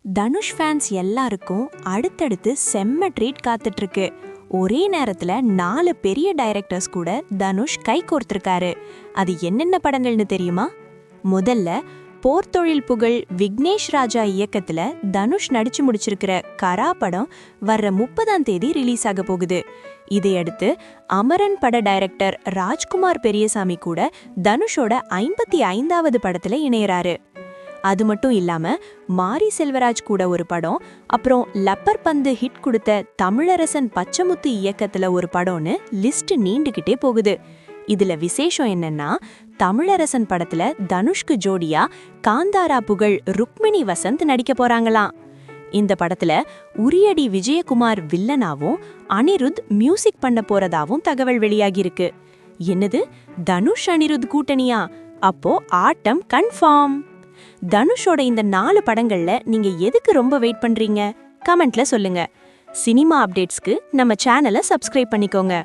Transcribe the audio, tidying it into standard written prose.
Dhanush fans எல்லாருக்கும் அடுத்தடுத்து செம்ம ட்ரீட் காத்துட்டு இருக்கு. ஒரே நேரத்துல 4 பெரிய டைரக்டர்ஸ் கூட தனுஷ் கை கோர்த்திருக்காரு. அது என்னென்ன படங்கள்னு தெரியுமா? முதல்ல போர்த்தொழில் புகழ் விக்னேஷ் ராஜா இயக்கத்துல தனுஷ் நடிச்சு முடிச்சிருக்கிற கரா படம் வர்ற 30ஆம் தேதி ரிலீஸ் ஆக போகுது. இதையடுத்து அமரன் பட டைரக்டர் ராஜ்குமார் பெரியசாமி கூட தனுஷோட 55வது படத்துல இணையறாரு. அது மட்டும் இல்லாம மாரி செல்வராஜ் கூட ஒரு படம், அப்புறம் லப்பர் பந்து ஹிட் கொடுத்த தமிழரசன் பச்சமுத்து இயக்கத்துல ஒரு படம்னு லிஸ்ட் நீண்டுகிட்டே போகுது. இதுல விசேஷம் என்னன்னா, தமிழரசன் படத்துல தனுஷ்க்கு ஜோடியா காந்தாரா புகழ் ருக்மிணி வசந்த் நடிக்க போறாங்களாம். இந்த படத்துல உரியடி விஜயகுமார் வில்லனாவும் அனிருத் மியூசிக் பண்ண போறதாவும் தகவல் வெளியாகிருக்கு. என்னது, தனுஷ் அனிருத் கூட்டணியா? அப்போ ஆட்டம் கன்ஃபார்ம். தனுஷோட இந்த 4 படங்கள்ல நீங்க எதுக்கு ரொம்ப வெயிட் பண்றீங்க? கமெண்ட்ல சொல்லுங்க. சினிமா அப்டேட்ஸ்க்கு நம்ம சேனலை சப்ஸ்கிரைப் பண்ணிக்கோங்க.